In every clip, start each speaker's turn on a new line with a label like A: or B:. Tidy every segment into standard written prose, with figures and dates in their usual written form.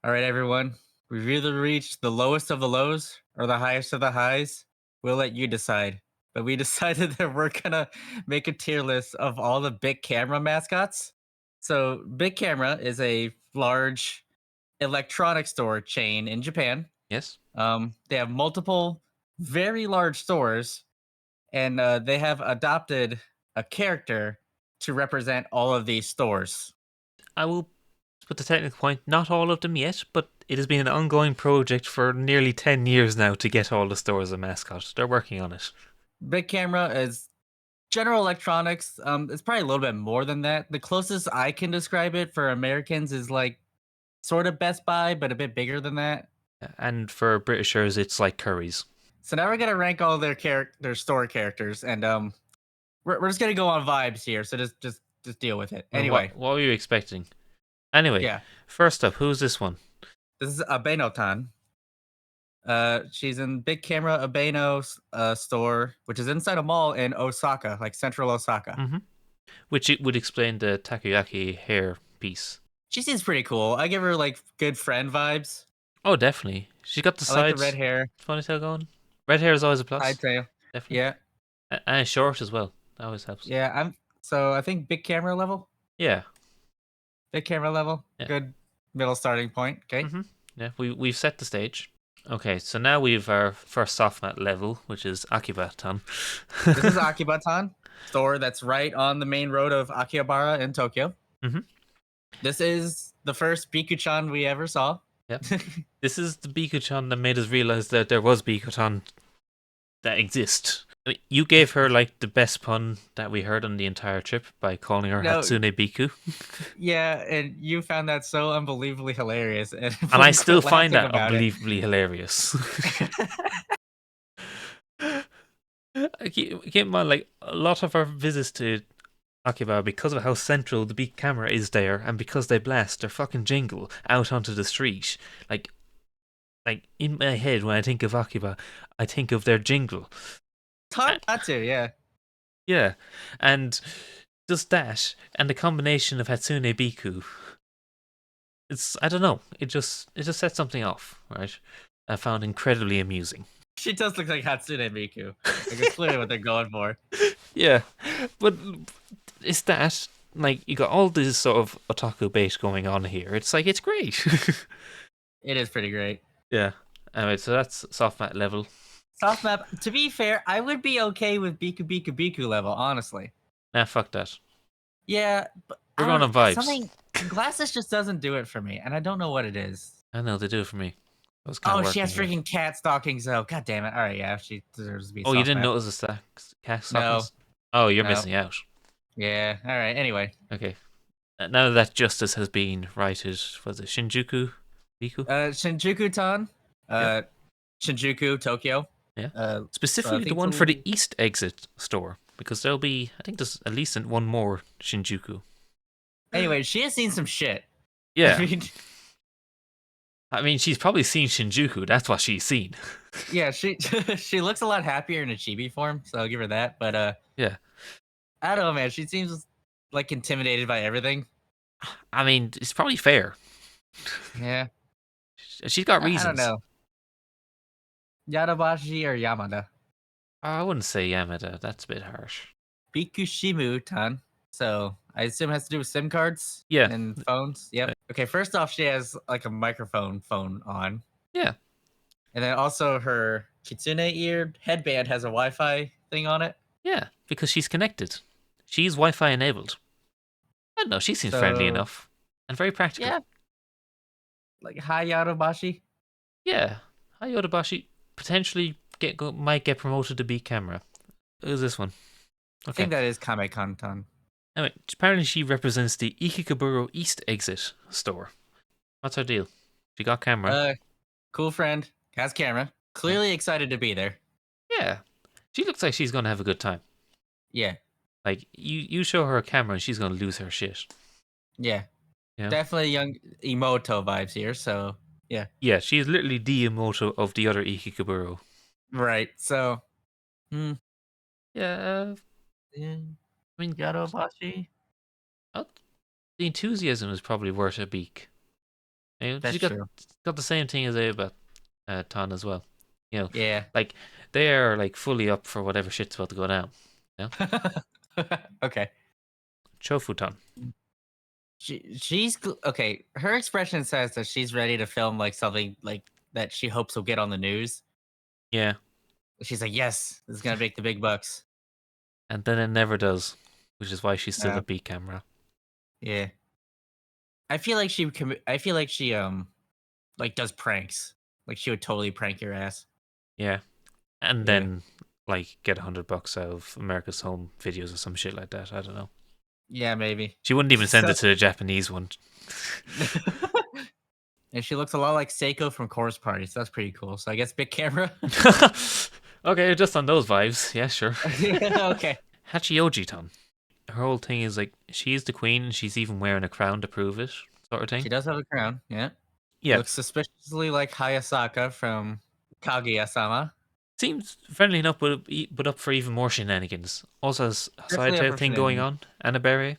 A: All right, everyone. We've either reached the lowest of the lows or the highest of the highs. We'll let you decide. But we decided that we're gonna make a tier list of all the big camera mascots. So, Big Camera is a large electronic store chain in Japan.
B: Yes.
A: They have multiple very large stores, and they have adopted a character to represent all of these stores.
B: I will put the technical point, not all of them yet, but it has been an ongoing project for nearly 10 years now to get all the stores a mascot. They're working on it.
A: Big Camera is General Electronics. It's probably a little bit more than that. The closest I can describe it for Americans is like sort of Best Buy, but a bit bigger than that.
B: And for Britishers, it's like Curry's.
A: So now we're gonna rank all their store characters, and we're just gonna go on vibes here. So just deal with it.
B: Well,
A: Anyway,
B: what were you expecting? Anyway,
A: yeah,
B: first up, who's this one?
A: this is Abeno-tan. She's in Big Camera Abeno's store, which is inside a mall in Osaka, like central Osaka.
B: Mm-hmm. Which it would explain the takoyaki hair piece.
A: She seems pretty cool. I give her like good friend vibes.
B: Oh, definitely. She's got the
A: I like the
B: side
A: red hair,
B: ponytail going. Red hair is always a
A: side
B: plus.
A: tail.
B: Definitely.
A: Yeah,
B: And short as well. That always helps.
A: yeah. I think big camera level.
B: Yeah.
A: Big camera level.
B: Yeah.
A: Good middle starting point. Okay.
B: Mm-hmm. Yeah, we've set the stage. Okay, so now we've our first softmat level, which is Akiba-tan.
A: This is Akibatan store that's right on the main road of Akihabara in Tokyo.
B: Mhm.
A: This is the first Biku-chan we ever saw.
B: Yep. This is the Biku-chan that made us realize that there was Biku-chan that exist. I mean, you gave her like the best pun that we heard on the entire trip by calling her
A: No,
B: Hatsune Biku.
A: yeah, and you found that so unbelievably hilarious, and
B: And I
A: we
B: still
A: quit
B: find
A: laughing
B: that
A: about it.
B: unbelievably hilarious. Keep in mind, like, a lot of our visits to Akiba, because of how central the big camera is there, and because they blast their fucking jingle out onto the street, like in my head when I think of Akiba, I think of their jingle.
A: Tonkatsu, yeah.
B: Yeah, and just that, and the combination of Hatsune Biku, it's, I don't know, it just sets something off, right? I found incredibly amusing.
A: She does look like Hatsune Miku. Like it's clearly what they're going for.
B: Yeah, but it's that, like, you got all this sort of otaku bait going on here. It's like, it's great.
A: It is pretty great.
B: Yeah. Anyway, so that's softmat level.
A: Soft map. To be fair, I would be okay with Biku Biku Biku level, honestly.
B: Nah, fuck that.
A: Yeah, but
B: We're
A: I
B: going on
A: don't
B: vibes.
A: something glasses just doesn't do it for me, and I don't know what it is.
B: I know they do it for me. I was
A: Oh,
B: kind of
A: she has
B: working here.
A: freaking cat stockings though. God damn it. All right, yeah, she deserves to be.
B: Oh, you
A: soft
B: didn't
A: map.
B: notice the cat
A: No,
B: stockings? Oh, you're
A: no.
B: missing out.
A: Yeah. All right. Anyway,
B: Okay. Now that justice has been righted, was it Shinjuku? Biku?
A: Shinjuku-tan,
B: Yep.
A: Shinjuku, Tokyo.
B: Yeah.
A: I
B: Specifically the
A: think
B: one for the
A: so.
B: east exit store, because there'll be, I think there's at least one more Shinjuku.
A: Anyway, she has seen some shit.
B: Yeah.
A: I mean,
B: she's probably seen Shinjuku. That's what she's seen.
A: yeah, she she looks a lot happier in a chibi form, so I'll give her that. But
B: Yeah.
A: I don't know, man. She seems like intimidated by everything.
B: I mean, it's probably fair.
A: Yeah,
B: She's got
A: I don't
B: reasons.
A: know. Yadabashi or Yamada?
B: I wouldn't say Yamada. That's a bit harsh.
A: Bikushimu-tan. So I assume it has to do with SIM cards
B: Yeah.
A: and phones. Yep. Okay, first off, she has like a microphone phone on.
B: Yeah.
A: And then also her kitsune ear headband has a Wi-Fi thing on it.
B: Yeah. Because she's connected. She's Wi-Fi enabled. I don't know. She seems friendly
A: So
B: enough and very practical.
A: yeah, like hi Yadabashi.
B: Yeah. Hi, Yodabashi. Potentially might get promoted to beat camera. Who's this one?
A: I
B: Okay.
A: think that is Kame-kan-tan.
B: Anyway, apparently she represents the Ikikaburo East exit store. What's her deal? She got camera.
A: Cool friend, has camera. Clearly excited to be there.
B: Yeah. She looks like she's going to have a good time.
A: Yeah,
B: Like, you show her a camera and she's going to lose her shit.
A: yeah.
B: Yeah.
A: Definitely young Emoto vibes here. So yeah,
B: Yeah, she's literally the emoto of the other Ikikaburo.
A: right. So
B: Yeah,
A: yeah,
B: I mean,
A: Yadabashi.
B: the enthusiasm is probably worth a beak. You know,
A: That's true.
B: she's got the same thing as Ava Ton as well. You know,
A: Yeah.
B: like they are like fully up for whatever shit's about to go down. You know,
A: Okay.
B: Chofu Ton.
A: Okay. Her expression says that she's ready to film like something like that she hopes will get on the news.
B: Yeah,
A: She's like, yes, this is gonna make the big bucks.
B: and then it never does, which is why she's still a
A: Uh,
B: B camera.
A: yeah. I feel like she like does pranks. Like she would totally prank your ass.
B: Yeah, and
A: Yeah.
B: then like get $100 out of America's Home Videos or some shit like that. I don't know.
A: Yeah, maybe.
B: She wouldn't even send
A: So
B: it to the Japanese one.
A: and she looks a lot like Seiko from Chorus Party, so that's pretty cool. So I guess big camera.
B: Okay, just on those vibes. Yeah, sure.
A: Yeah, okay.
B: Hachioji-tan. Her whole thing is like she's the queen and she's even wearing a crown to prove it, sort of thing.
A: She does have a crown. Yeah.
B: Yeah,
A: Looks suspiciously like Hayasaka from Kaguya-sama.
B: seems friendly enough, but up for even more shenanigans. Also has a side
A: Definitely up
B: tail
A: for
B: thing going
A: shenanigans.
B: on. Anabere.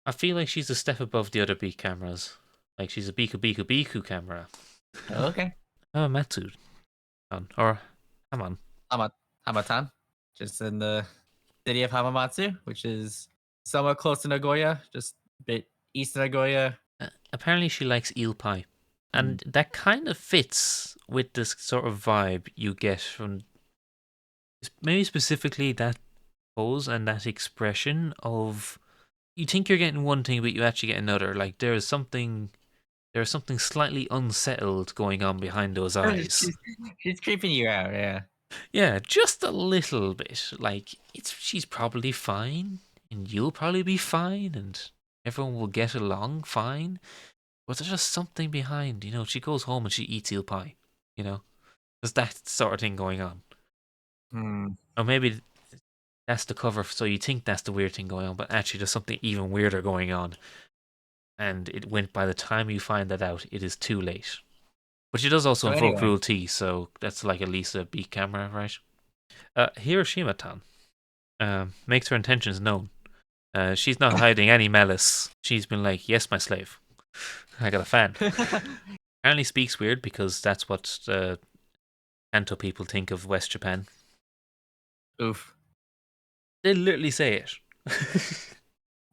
B: I feel like she's a step above the other beak cameras. Like she's a Biku Biku Biku camera.
A: Okay.
B: Oh, Matsu. Or Haman.
A: Hamatan. Just in the city of Hamamatsu, which is somewhat close to Nagoya, just a bit east of Nagoya.
B: Apparently she likes eel pie.
A: Mm.
B: And that kind of fits with this sort of vibe you get from maybe specifically that pose and that expression of you think you're getting one thing but you actually get another. Like there's something slightly unsettled going on behind those eyes.
A: she's, she's creeping you out, yeah.
B: Yeah, just a little bit. Like she's probably fine and you'll probably be fine and everyone will get along fine. But there's just something behind, you know, she goes home and she eats eel pie, you know? There's that sort of thing going on.
A: Hmm.
B: Or maybe that's the cover, so you think that's the weird thing going on, but actually there's something even weirder going on. And it went by the time you find that out, it is too late. But she does also
A: So
B: invoke
A: anyway,
B: cruelty, so that's like at least a beat camera, right? Hiroshima-tan makes her intentions known. She's not hiding any malice. She's been like, yes, my slave. I got a fan. Apparently speaks weird because that's what Kanto people think of West Japan.
A: oof.
B: They literally say it.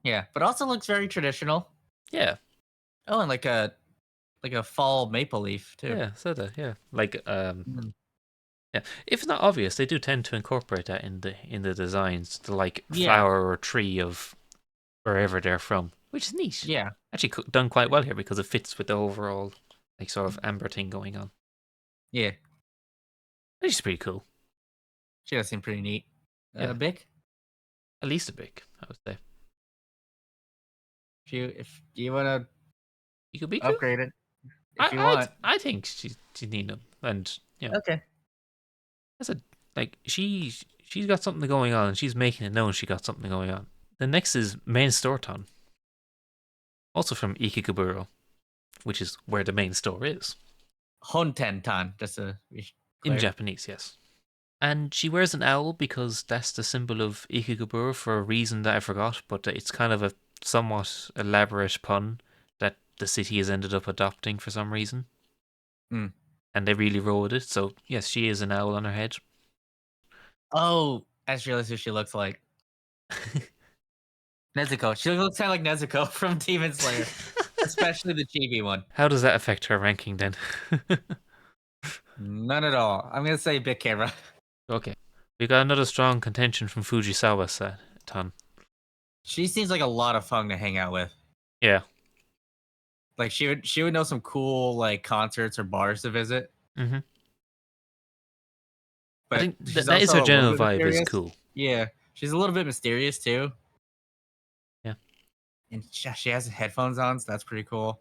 A: Yeah, but also looks very traditional.
B: Yeah,
A: Oh, and like a fall maple leaf too.
B: yeah, so that, yeah. Like,
A: Mm.
B: yeah. If it's not obvious, they do tend to incorporate that in the designs, the like
A: Yeah,
B: flower or tree of wherever they're from, which is neat.
A: yeah,
B: Actually, done quite well here because it fits with the overall like sort of amber thing going on.
A: yeah.
B: Which is pretty cool.
A: She does seem pretty neat.
B: Yeah,
A: Bic,
B: at least a big, I would say.
A: if you want to
B: You could be cool.
A: upgrade it, if you want.
B: I think she's neat enough, and you know,
A: Okay.
B: that's a like she's got something going on, and she's making it known she got something going on. The next is Main Store Town, also from Ikigaburo, which is where the main store is
A: Honten tan, just to be
B: in
A: clear.
B: Japanese, yes. And she wears an owl because that's the symbol of Ikigaburo for a reason that I forgot, but it's kind of a somewhat elaborate pun that the city has ended up adopting for some reason.
A: Mm.
B: And they really roll with it. So yes, she is an owl on her head.
A: Oh, I just realized who she looks like. Nezuko. She looks kind of like Nezuko from Demon Slayer, especially the chibi one.
B: How does that affect her ranking then?
A: None at all. I'm gonna say big camera.
B: Okay. We got another strong contention from Fujisawa-san.
A: She seems like a lot of fun to hang out with.
B: Yeah.
A: Like she would know some cool like concerts or bars to visit.
B: Mm-hmm. I
A: But
B: think
A: she's
B: that is her
A: also a little
B: general
A: bit
B: vibe is
A: mysterious.
B: cool.
A: Yeah, she's a little bit mysterious too.
B: Yeah.
A: And she has headphones on, so that's pretty cool.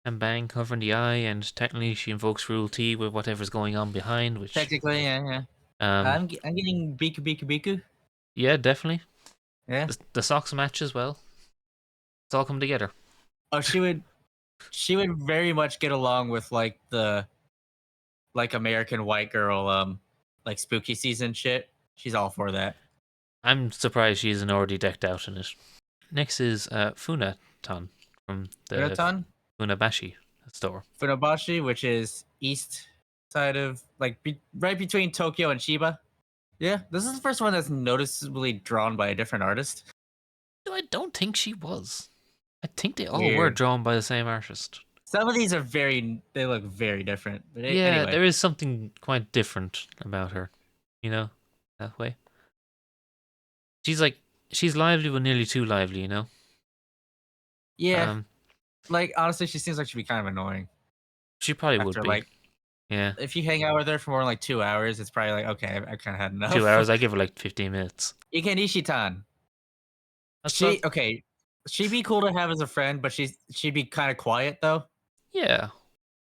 B: And bang, covering the eye, and technically she invokes cruelty with whatever's going on behind, which
A: Technically, yeah, yeah.
B: um
A: I'm getting Biku Biku Biku.
B: yeah, definitely.
A: Yeah.
B: The socks match as well. It's all come together.
A: Oh, she would very much get along with like the like American white girl like spooky season shit. She's all for that.
B: I'm surprised she isn't already decked out in it. Next is Funatan from the
A: Unaton?
B: Funabashi store.
A: Funabashi, which is east side of right between Tokyo and Chiba. Yeah, this is the first one that's noticeably drawn by a different artist.
B: No, I don't think she was. I think they all were
A: Weird.
B: drawn by the same artist.
A: Some of these are they look very different. But
B: Yeah,
A: anyway,
B: there is something quite different about her, you know, that way. She's lively but nearly too lively, you know.
A: yeah,
B: Um,
A: like honestly, she seems like she'd be kind of annoying
B: she probably would
A: after
B: be.
A: like
B: Yeah,
A: if you hang out with her for more than like 2 hours, it's probably like okay, I kind of had
B: 2 hours.
A: enough.
B: I give her like 15 minutes.
A: Ikenishi-tan.
B: That's what.
A: Okay, she'd be cool to have as a friend, but she'd be kind of quiet though.
B: Yeah.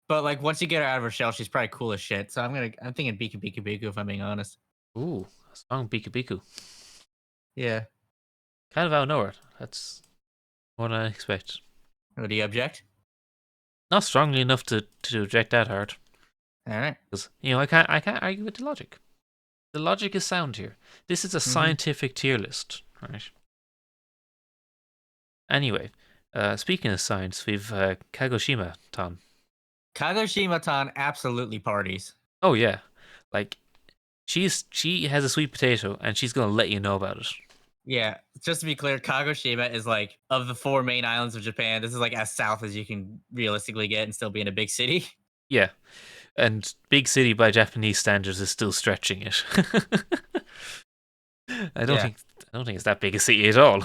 A: But like once you get her out of her shell, she's probably cool as shit. So I'm thinking Biku Biku Biku if I'm being honest.
B: Ooh, strong Biku Biku.
A: Yeah.
B: Kind of out of nowhere. That's what I expect.
A: Oh, do you object?
B: Not strongly enough to reject that hard.
A: All right.
B: Because I can't argue with the logic. The logic is sound here. This is a scientific tier list, right? Anyway, speaking of science, we've Kagoshima-tan.
A: Kagoshima-tan absolutely parties.
B: Oh yeah, like she has a sweet potato and she's gonna let you know about it.
A: Yeah, just to be clear, Kagoshima is like of the 4 main islands of Japan. This is like as south as you can realistically get and still be in a big city.
B: Yeah, and big city by Japanese standards is still stretching it. I don't
A: Yeah.
B: think it's that big a city at all.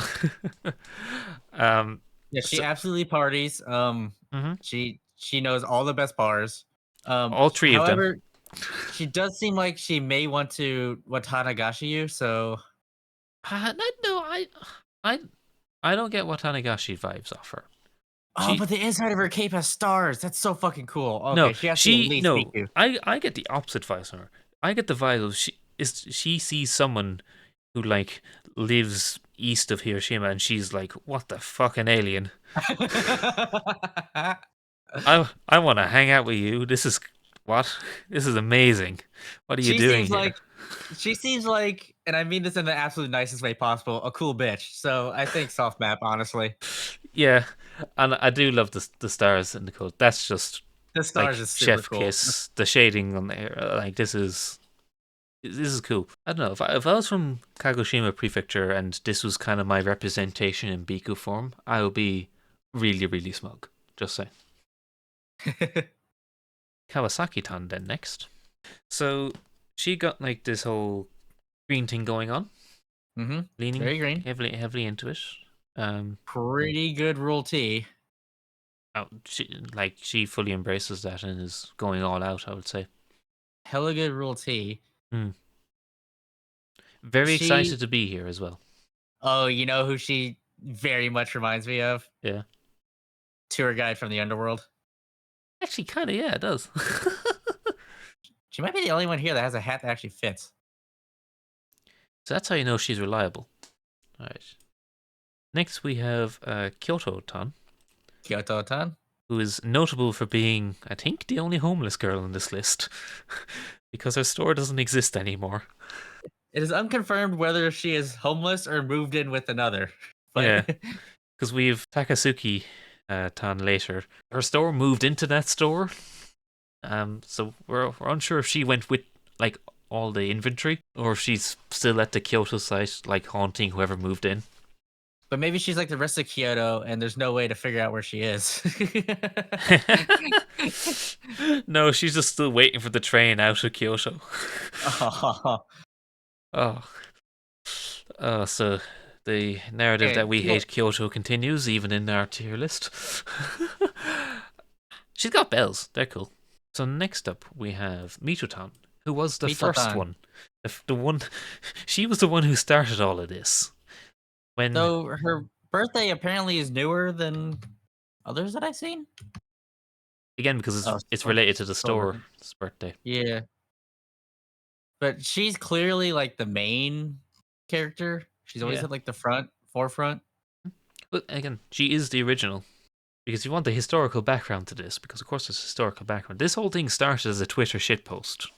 A: Yeah, she
B: So-
A: absolutely parties.
B: Mhm.
A: She knows all the best bars.
B: All three of them.
A: However, she does seem like she may want to Watanagashi you. So
B: No, I don't get Watanagashi vibes off her.
A: oh, but the inside of her cape has stars. That's so fucking cool. Okay,
B: No,
A: she has to at least speak you.
B: I get the opposite vibes from her. I get the vibe of she sees someone who like lives east of Hiroshima and she's like, what the fucking alien? I want to hang out with you. This is amazing. What are you doing here?
A: She seems like, and I mean this in the absolute nicest way possible, a cool bitch. So I think soft map, honestly.
B: Yeah, and I do love the stars in the code. That's just
A: The
B: like
A: stars is super
B: chef
A: cool.
B: kiss. The shading on there, like this is cool. I don't know if I was from Kagoshima Prefecture and this was kind of my representation in Biku form, I would be really really smug. Just saying. Kawasaki-tan then next. So she got like this whole green thing going on.
A: Mm-hmm.
B: Leaning
A: Very green.
B: heavily into it.
A: Pretty good rule T.
B: She fully embraces that and is going all out, I would say.
A: Hella good rule T.
B: Very excited to be here as well.
A: Oh, you know who she very much reminds me of?
B: Yeah.
A: Tour guide from the underworld.
B: Actually, kind of, yeah, it does.
A: She might be the only one here that has a hat that actually fits.
B: So that's how you know she's reliable. All right. Next, we have Kyoto-tan.
A: Kyoto-tan?
B: Who is notable for being, I think, the only homeless girl on this list. Because her store doesn't exist anymore.
A: It is unconfirmed whether she is homeless or moved in with another. But
B: yeah. Because we have Takasuki-tan later. Her store moved into that store. So we're unsure if she went with like all the inventory or if she's still at the Kyoto site, like haunting whoever moved in.
A: But maybe she's like the rest of Kyoto, and there's no way to figure out where she is.
B: No, she's just still waiting for the train out of Kyoto. Oh. So the narrative that we hate Kyoto continues, even in our tier list. She's got bells. They're cool. So next up, we have Mito-tan, who was the first one. The one, she was the one who started all of this.
A: So her birthday apparently is newer than others that I've seen.
B: Again, because it's related to the store's birthday.
A: Yeah. But she's clearly like the main character. She's always at like the forefront.
B: But again, she is the original. Because you want the historical background to this, because of course there's historical background. This whole thing started as a Twitter shitpost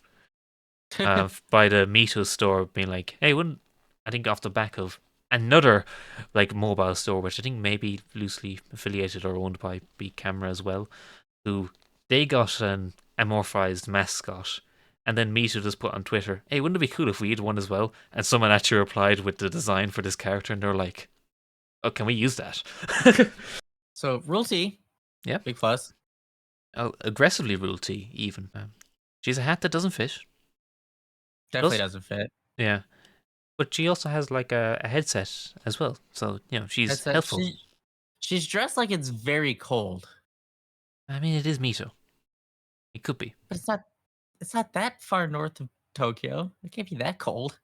B: by the Mito store being like, hey, I think off the back of another like mobile store, which I think may be loosely affiliated or owned by Beat Camera as well. who they got an amorphized mascot, and then Mita just put on Twitter, "Hey, wouldn't it be cool if we had one as well?" And someone actually replied with the design for this character, and they're like, "Oh, can we use that?"
A: So Rule T,
B: Yeah.
A: big plus.
B: Oh, aggressively Rule T, even. She's a hat that doesn't fit.
A: Definitely doesn't fit.
B: Yeah. But she also has like a headset as well. So, she's
A: That's that
B: helpful.
A: she's dressed like it's very cold.
B: I mean, it is Mito. It could be.
A: But it's not that far north of Tokyo. It can't be that cold.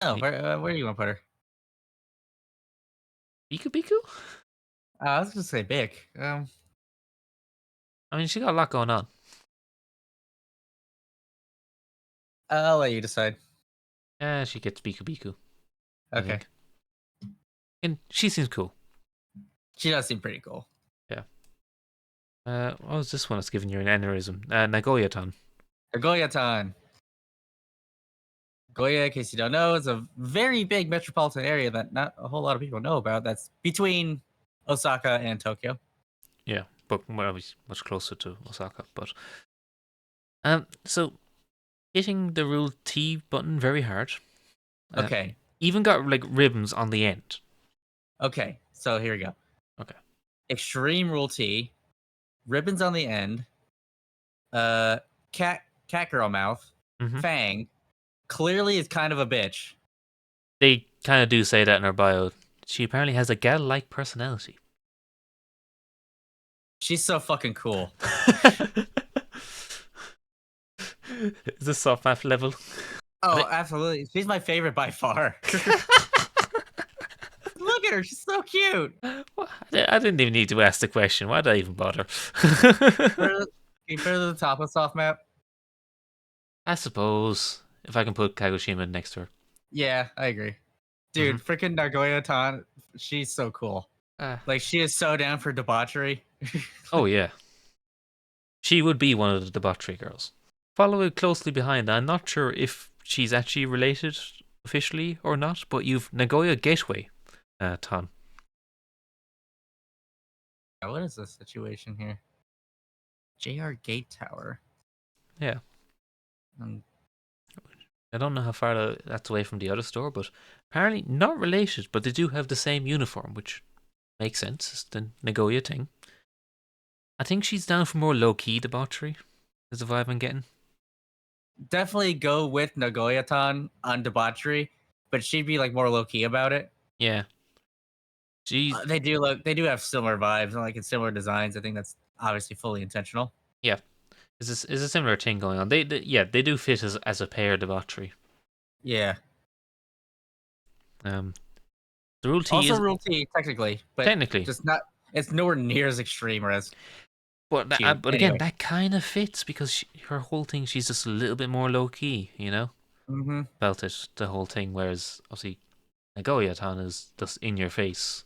A: Oh, where do you want to put her?
B: Biku Biku?
A: I was gonna say big.
B: I mean, she got a lot going on.
A: I'll let you decide.
B: Yeah, she gets Biku Biku, I
A: Okay.
B: think. And she seems cool.
A: She does seem pretty cool.
B: Yeah. What was this one that's giving you an aneurysm? Nagoya-tan.
A: Nagoya-tan. Nagoya, in case you don't know, is a very big metropolitan area that not a whole lot of people know about. That's between Osaka and Tokyo.
B: Yeah, but much closer to Osaka. But so hitting the Rule T button very hard.
A: Okay.
B: Even got like ribbons on the end.
A: Okay. So here we go.
B: Okay.
A: Extreme Rule T, ribbons on the end, cat girl mouth,
B: Mhm.
A: Fang, clearly is kind of a bitch.
B: They kind of do say that in her bio. She apparently has a gal-like personality.
A: She's so fucking cool.
B: Is this soft math level?
A: Oh, absolutely. She's my favorite by far. Look at her. She's so cute.
B: Well, I didn't even need to ask the question. Why did I even bother?
A: Can you put her to the top of soft map?
B: I suppose if I can put Kagoshima next to her.
A: Yeah, I agree. Dude, freaking Nagoya-tan, she's so cool. Like, she is so down for debauchery.
B: Oh, yeah. She would be one of the debauchery girls. Following closely behind, I'm not sure if she's actually related officially or not, but you've Nagoya Gateway, Tan.
A: What is this situation here? JR Gate Tower.
B: Yeah. I don't know how far that's away from the other store, but apparently not related, but they do have the same uniform, which makes sense. It's the Nagoya thing. I think she's down for more low-key debauchery, is the vibe I'm getting.
A: Definitely go with Nagoya-tan on debauchery, but she'd be like more low-key about it.
B: Yeah.
A: They do have similar vibes and like similar designs. I think that's obviously fully intentional.
B: Yeah. Is a similar thing going on. They do fit as a pair debauchery.
A: Yeah.
B: The Rule T
A: Also
B: is
A: Rule T technically, but
B: technically
A: just not. It's nowhere near as extreme or as
B: but
A: cute.
B: but
A: Anyway.
B: again, that kind of fits because her whole thing, she's just a little bit more low key, Felt it the whole thing, whereas obviously Nagoya-tan is just in your face.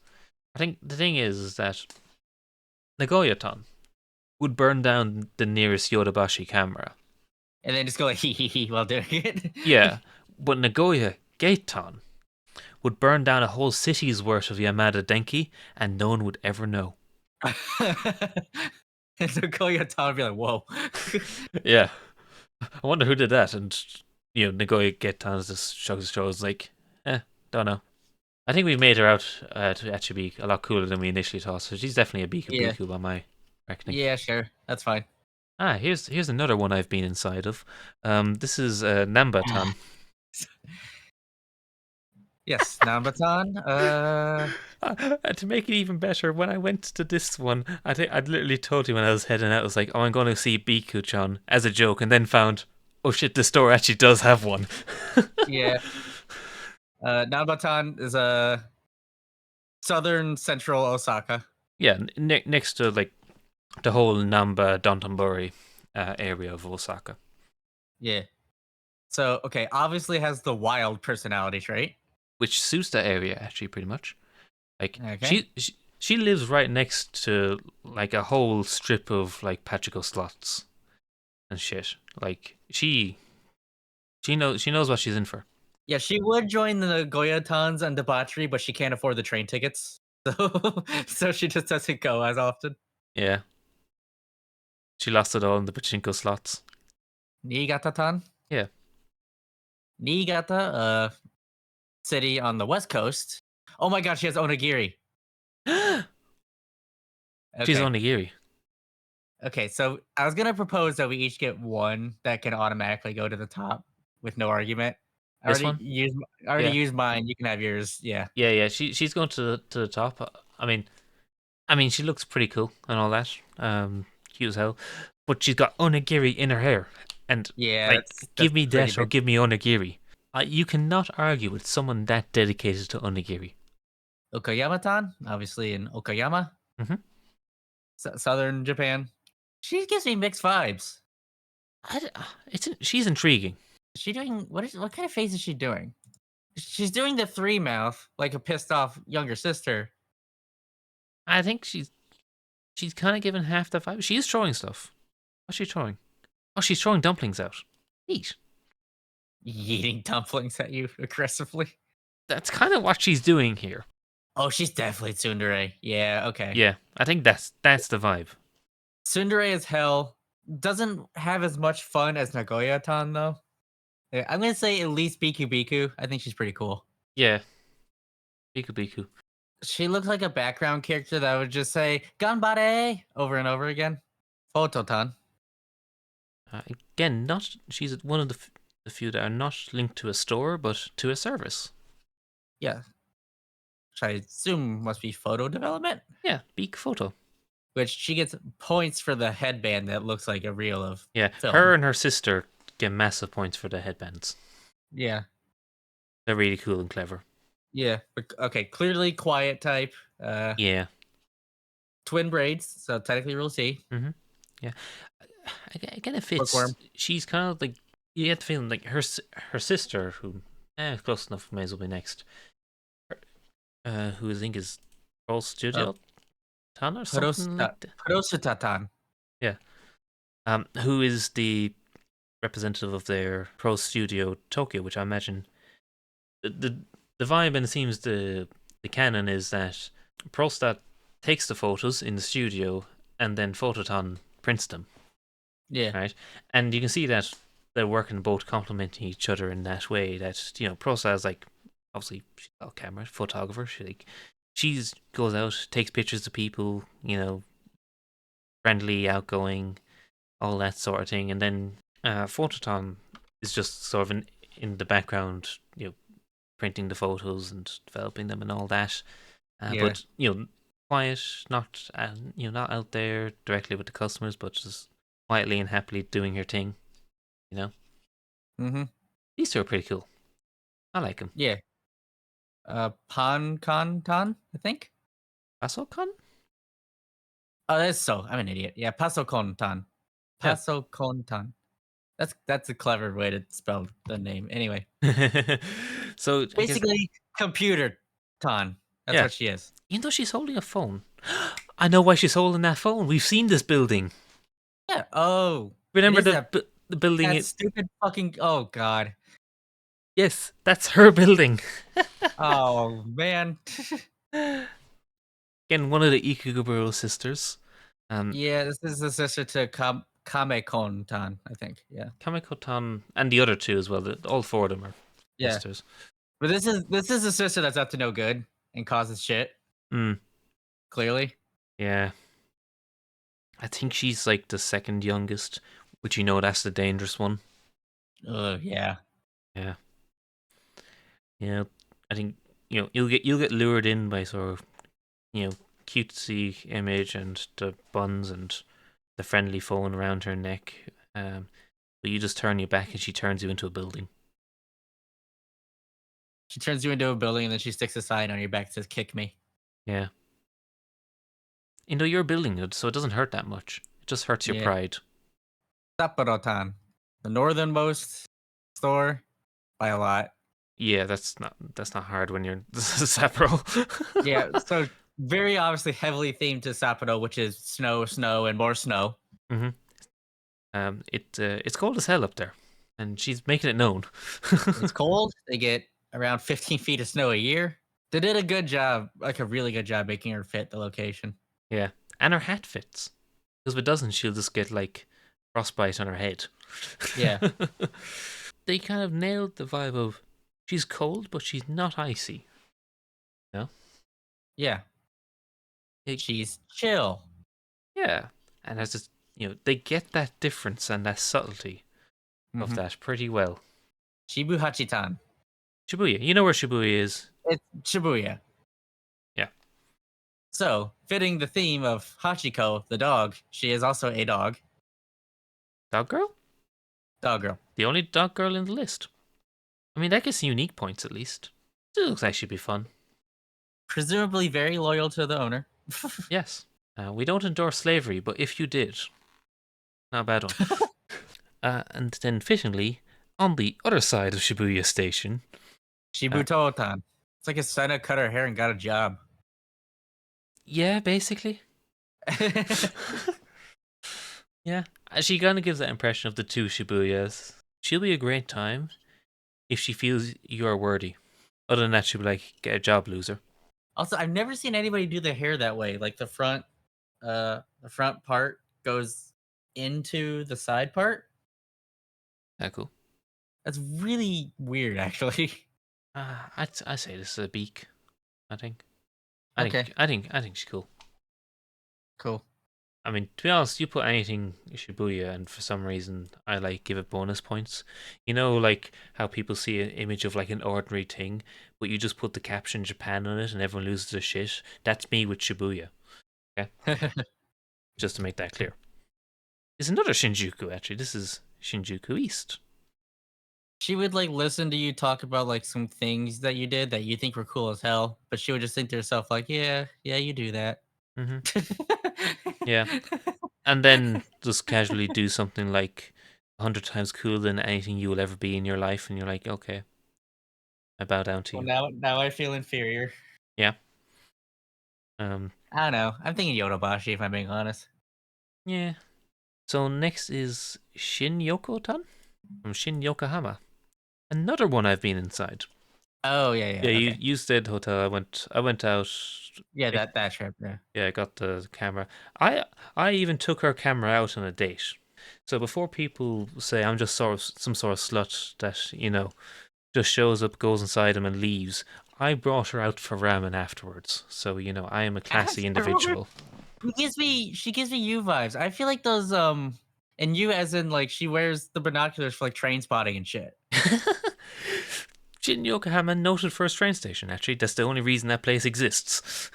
B: I think the thing is that Nagoya-tan would burn down the nearest Yodobashi camera.
A: And then just go like hee hee hee while doing it.
B: Yeah, but Nagoya Gate-tan would burn down a whole city's worth of Yamada Denki, and no one would ever know.
A: And so Nagoya-tan would be like, whoa.
B: Yeah. I wonder who did that. And, Nagoya Gate-tan just shrugs his shoulders like, don't know. I think we've made her out to actually be a lot cooler than we initially thought. So she's definitely a Biku Biku by my reckoning.
A: Yeah, sure. That's fine.
B: Here's another one I've been inside of. This is Namba-tan.
A: Yes, Nambatan.
B: To make it even better, when I went to this one, I'd literally told you when I was heading out, I was like, oh, I'm going to see Biku-chan as a joke, and then found, oh shit, the store actually does have one.
A: Yeah. Nambatan is a southern central Osaka.
B: Yeah, next to like the whole Namba Dotonbori area of Osaka.
A: Yeah. So, okay, obviously has the wild personality trait.
B: Which suits that area, actually, pretty much. Like,
A: Okay.
B: she lives right next to, like, a whole strip of, like, Pachiko slots and shit. Like, she knows what she's in for.
A: Yeah, she would join the Nagoya-tans and debauchery, but she can't afford the train tickets. So she just doesn't go as often.
B: Yeah. She lost it all in the pachinko slots.
A: Niigata-tan?
B: Yeah.
A: Niigata, city on the west coast. Oh my god, she has onigiri.
B: She's
A: Okay.
B: onigiri.
A: Okay, so I was gonna propose that we each get one that can automatically go to the top with no argument.
B: This one?
A: I already
B: Yeah.
A: used mine. You can have yours. Yeah.
B: Yeah. She's going to the top. I mean, she looks pretty cool and all that. Cute as hell. But she's got onigiri in her hair, and
A: Yeah,
B: like,
A: that's
B: give me
A: pretty
B: that or
A: big.
B: give me onigiri. You cannot argue with someone that dedicated to onigiri.
A: Okayama-tan, obviously in Okayama,
B: Hmm.
A: southern Japan. She gives me mixed vibes.
B: She's intriguing.
A: Is she doing what kind of face is she doing? She's doing the three mouth like a pissed off younger sister.
B: I think she's kind of given half the vibe. She is throwing stuff. What's she throwing? Oh, she's throwing dumplings out. Neat.
A: Eating dumplings at you aggressively.
B: That's kind of what she's doing here.
A: Oh, she's definitely tsundere. Yeah, okay.
B: Yeah, I think that's the vibe.
A: Tsundere as hell. Doesn't have as much fun as Nagoya-tan though. Yeah, I'm gonna say at least Biku Biku. I think she's pretty cool.
B: Yeah, Biku Biku.
A: She looks like a background character that would just say "Ganbare" over and over again. Phototan.
B: Again, not she's one of the few that are not linked to a store, but to a service.
A: Yeah. Which I assume must be photo development.
B: Yeah, Beak Photo.
A: Which she gets points for the headband that looks like a reel of
B: Yeah,
A: film.
B: her and her sister get massive points for the headbands.
A: Yeah.
B: They're really cool and clever.
A: Yeah. Okay. Clearly quiet type.
B: Yeah.
A: Twin braids, so technically rule C.
B: Mm-hmm. Yeah. Again, it fits.
A: Bookworm.
B: She's kind of like, you get the feeling like her sister, who close enough, may as well be next. Who I think is Pearl Studio Tan or something like that.
A: Hirosutatan.
B: Yeah. Who is the representative of their Pro Studio Tokyo, which I imagine the vibe, and it seems the canon is that Prostat takes the photos in the studio and then Phototon prints them.
A: Yeah.
B: Right. And you can see that they're working both complementing each other in that way. That, you know, Prostat is like, obviously she's a camera photographer. She's goes out, takes pictures of people, you know, friendly, outgoing, all that sort of thing. And then Phototon is just sort of in the background, you know, printing the photos and developing them and all that.
A: Yeah.
B: But, you know, quiet, not not out there directly with the customers, but just quietly and happily doing her thing. You know,
A: Mm-hmm.
B: these two are pretty cool. I like them.
A: Yeah. Pan-kan-tan, I think.
B: Pasokon?
A: Oh, that's so. I'm an idiot. Yeah, Paso-kon-tan.
B: Yeah.
A: Paso-kon-tan. That's a clever way to spell the name. Anyway,
B: So I guess,
A: basically, computer tan. That's
B: yeah.
A: what she is.
B: Even though she's holding a phone, I know why she's holding that phone. We've seen this building.
A: Yeah. Oh,
B: Remember
A: it is
B: the building?
A: that stupid fucking. Oh God.
B: Yes, that's her building.
A: Oh man.
B: Again, one of the Ikugaburo sisters.
A: Yeah, this is the sister to Kame-kon-tan, I think. Yeah.
B: Kamiko-tan, and the other two as well. All four of them are
A: Yeah.
B: sisters.
A: But this is a sister that's up to no good and causes shit.
B: Mm,
A: Clearly.
B: yeah. I think she's like the second youngest, which, you know, that's the dangerous one.
A: Yeah.
B: Yeah. Yeah. I think, you know, you'll get lured in by sort of, you know, cutesy image and the buns and the friendly phone around her neck. But you just turn your back and she turns you into a building.
A: She turns you into a building and then she sticks a sign on your back that says "Kick me."
B: Yeah. You know, you're building it, so it doesn't hurt that much. It just hurts your
A: Yeah.
B: pride.
A: Sapporo-tan, the northernmost store by a lot.
B: Yeah, that's not hard when you're Sapporo.
A: Yeah, so very obviously heavily themed to Sapporo, which is snow, snow, and more snow.
B: Mm-hmm. It's cold as hell up there, and she's making it known.
A: It's cold. They get around 15 feet of snow a year. They did a good job, like a really good job, making her fit the location.
B: Yeah, and her hat fits. Because if it doesn't, she'll just get like frostbite on her head.
A: Yeah.
B: They kind of nailed the vibe of she's cold, but she's not icy. No,
A: Yeah.
B: It-
A: She's chill.
B: yeah, and as just they get that difference and that subtlety of
A: Hmm.
B: that pretty well.
A: Shibu Hachitan.
B: Shibuya, you know where Shibuya is?
A: It's Shibuya.
B: Yeah,
A: So, fitting the theme of Hachiko, the dog, she is also a dog.
B: dog girl,
A: Dog girl.
B: the only dog girl in the list. I mean, that gets unique points at least. Still looks like she'd be fun.
A: Presumably very loyal to the owner.
B: Yes, we don't endorse slavery, but if you did, not a bad one. And then fittingly, on the other side of Shibuya Station,
A: Shibuto-tan. It's like his son had cut her hair and got a job.
B: yeah, basically. Yeah, she kind of gives that impression of the two Shibuyas. She'll be a great time if she feels you are worthy. Other than that, she'll be like, get a job, loser.
A: Also, I've never seen anybody do their hair that way. Like the front part goes into the side part.
B: Cool.
A: That's really weird, actually.
B: I say this is a beak. I think.
A: Okay,
B: I think she's cool.
A: cool.
B: I mean, to be honest, you put anything Shibuya, and for some reason, I like give it bonus points. You know, like how people see an image of like an ordinary thing, but you just put the caption Japan on it, and everyone loses their shit. That's me with Shibuya. Okay, just to make that clear. It's another Shinjuku actually. This is Shinjuku East.
A: She would like listen to you talk about like some things that you did that you think were cool as hell, but she would just think to herself like, "Yeah, yeah, you do that."
B: Hmm. Yeah, and then just casually do something like 100 times cooler than anything you will ever be in your life, and you're like, okay, I bow down to
A: Well,
B: you.
A: now I feel inferior.
B: Yeah. Um.
A: I don't know. I'm thinking Yodobashi, if I'm being honest.
B: Yeah. So next is Shin Yokotan from Shin Yokohama. Another one I've been inside.
A: Oh yeah,
B: Yeah,
A: yeah. Okay.
B: you stayed hotel. I went out.
A: Yeah, that trip. Yeah.
B: Yeah, I got the camera. I even took her camera out on a date. So before people say I'm just sort of some sort of slut that just shows up, goes inside him, and leaves, I brought her out for ramen afterwards. So I am a classy
A: Afterward,
B: individual.
A: she gives me you vibes. I feel like those and you as in like she wears the binoculars for like train spotting and shit.
B: Shin Yokohama, noted for a train station. Actually, that's the only reason that place exists.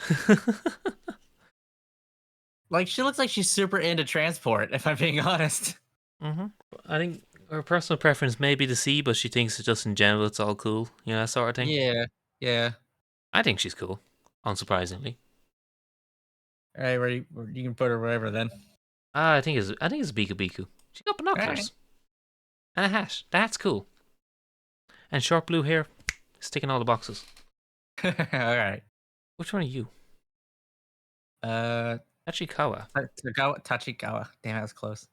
A: Like she looks like she's super into transport, if I'm being honest.
B: Hmm. I think her personal preference may be the sea, but she thinks that just in general it's all cool. That sort of thing.
A: Yeah. Yeah.
B: I think she's cool, unsurprisingly.
A: All right, you can put her wherever then.
B: I think it's Biku Biku. She got
A: All right.
B: binoculars and a hat. That's cool. And short blue hair, sticking all the boxes.
A: All right.
B: Which one are you?
A: Uh,
B: Tachikawa.
A: Tachikawa. Damn, that was close.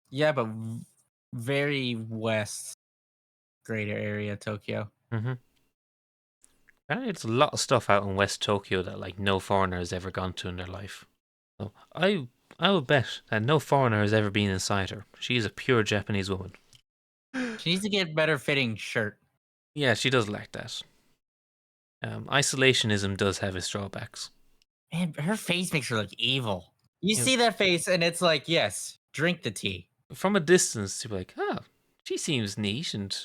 A: Yeah, but very west, greater area, Tokyo.
B: Mm-hmm. Apparently, it's a lot of stuff out in West Tokyo that like no foreigner has ever gone to in their life. So I will bet that no foreigner has ever been inside her. She is a pure Japanese woman.
A: She needs to get better fitting shirt.
B: Yeah, she does like that. Isolationism does have its drawbacks.
A: Man, her face makes her look evil. You
B: You
A: see that face, and it's like, yes, drink the tea.
B: From a distance, you're like, oh, she seems neat and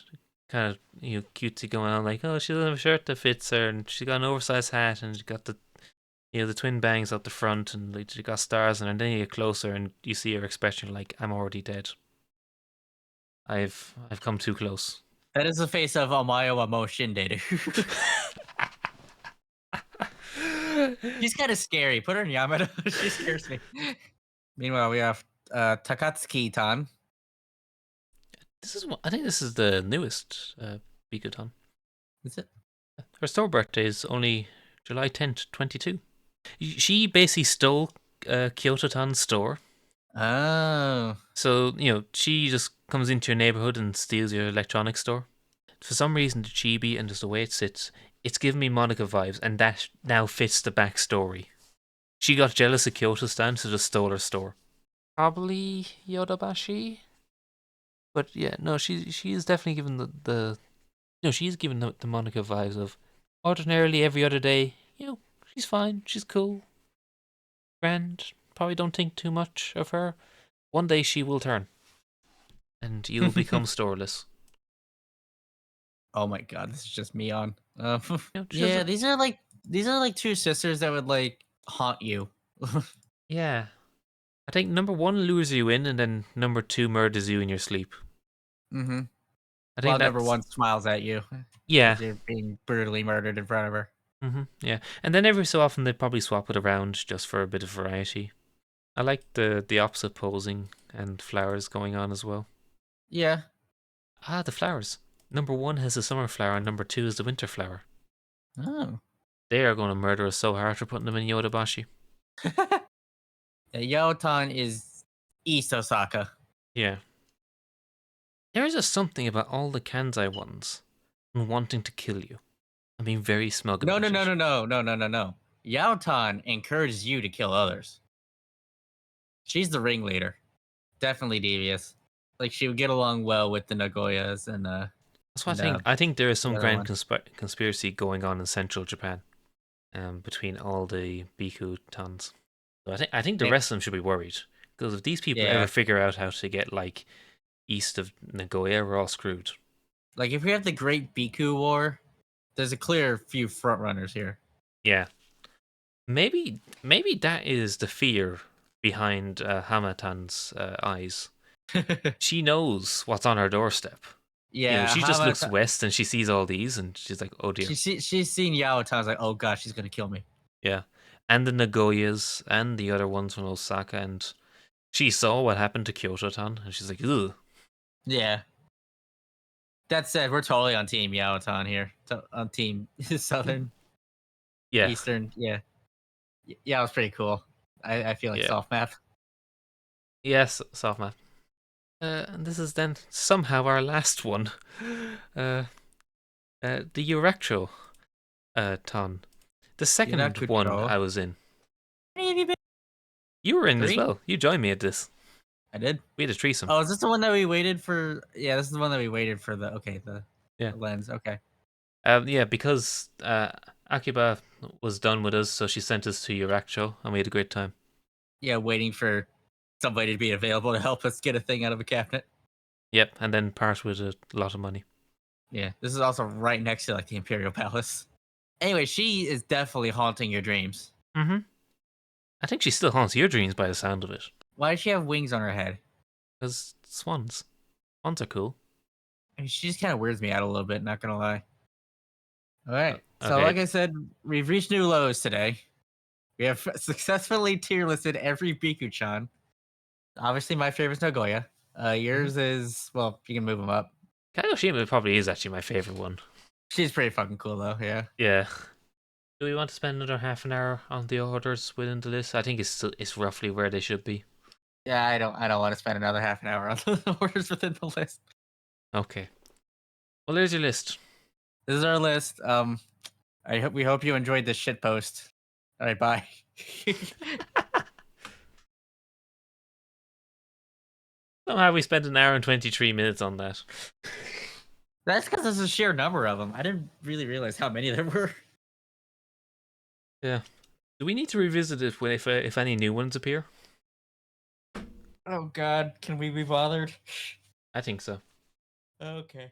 B: kind of cutesy going on. Like, oh, she doesn't have a shirt that fits her, and she got an oversized hat, and she got the twin bangs out the front, and like she got stars, and then you get closer, and you see her expression like, I'm already dead. I've come too close.
A: That is the face of Omayo wa mo shinderu. She's kind of scary. Put her in Yamada. She scares me. Meanwhile, we have Takatsuki-tan.
B: I think this is the newest Bikuton.
A: Is it?
B: Her store birthday is only July 10th, 22. She basically stole Kyoto-tan's store.
A: Oh.
B: So, she just comes into your neighborhood and steals your electronics store. For some reason, the chibi and just the way it sits, it's giving me Monica vibes, and that now fits the backstory. She got jealous of Kyoto Stan, so just stole her store. Probably Yodobashi. But yeah, no, she is definitely given she's given the Monica vibes of ordinarily every other day, she's fine, she's cool, grand, probably don't think too much of her. One day she will turn, and you'll become storeless.
A: Oh my god, this is just me on.
B: She does
A: Yeah, these are like two sisters that would like haunt you.
B: yeah. I think number one lures you in, and then number two murders you in your sleep.
A: Mm-hmm.
B: I think
A: While number
B: that's
A: one smiles at you
B: yeah.
A: as you're being brutally murdered in front of her.
B: Yeah, and then every so often they'd probably swap it around just for a bit of variety. I like the opposite posing and flowers going on as well.
A: Yeah.
B: Ah, the flowers. Number one has the summer flower, and number two is the winter flower.
A: Oh.
B: They are going to murder us so hard for putting them in Yodobashi.
A: Yaotan is East Osaka.
B: Yeah. There is just something about all the Kanzai ones and wanting to kill you. I mean, very smug
A: No,
B: about
A: no, no,
B: it.
A: no, no, no, no, no, no. Yaotan encourages you to kill others. She's the ringleader. Definitely devious. Like she would get along well with the Nagoyas
B: That's what I
A: and
B: think. I think there is
A: the
B: some
A: other
B: grand
A: one.
B: conspiracy going on in central Japan, between all the Biku tons. So I think the
A: And,
B: rest of them should be worried because if these people ever
A: yeah.
B: figure out how to get like east of Nagoya, we're all screwed.
A: Like if we have the Great Biku War, there's a clear few front runners here.
B: Yeah, maybe that is the fear behind Hamatan's eyes. She knows what's on her doorstep.
A: Yeah,
B: She just looks
A: Hamata.
B: west and she sees all these and she's like, oh dear.
A: She's seen Yaotan's like, oh gosh, she's gonna kill me.
B: Yeah, and the Nagoyas and the other ones from Osaka, and she saw what happened to Kyoto-tan and she's like, ugh.
A: Yeah. That said, we're totally on Team Yaotan here. On Team Southern,
B: Yeah,
A: Eastern. Yeah, yeah, it was pretty cool. I feel like
B: yeah,
A: soft map.
B: yes, soft man. And this is then somehow our last one. Uh, the Erectro ton. The second one
A: Yurakucho.
B: I was in.
A: How many have you been?
B: You were in as
A: 3?
B: well. You joined me at this.
A: I did.
B: We had a threesome.
A: Oh, is this the one that we waited for? Yeah, this is the one that we waited for
B: Yeah.
A: the lens. Okay.
B: Yeah, because Akiba was done with us, so she sent us to Erectro, and we had a great time.
A: Yeah, waiting for somebody to be available to help us get a thing out of a cabinet.
B: Yep, and then part with a lot of money.
A: Yeah, this is also right next to like the Imperial Palace. Anyway, she is definitely haunting your dreams.
B: Mm-hmm. I think she still haunts your dreams by the sound of it.
A: Why does she have wings on her head?
B: Because swans. Swans are cool.
A: I mean, she just kind of weirds me out a little bit, not gonna lie. All right. So,
B: Okay.
A: like I said, we've reached new lows today. We have successfully tier listed every Biku-chan. Obviously, my favorite's Nagoya. Yours is, well, you can move them up.
B: Kagoshima probably is actually my favorite one.
A: She's pretty fucking cool, though. Yeah.
B: Yeah. Do we want to spend another half an hour on the orders within the list? I think it's roughly where they should be.
A: Yeah, I don't want to spend another half an hour on the orders within the list.
B: Okay. Well, there's your list.
A: This is our list. We hope you enjoyed this shit post. All right, bye.
B: Somehow we spent an hour and 23 minutes on that.
A: That's because there's a sheer number of them. I didn't really realize how many there were.
B: Yeah. Do we need to revisit it if any new ones appear?
A: Oh God, can we be bothered?
B: I think so.
A: Okay.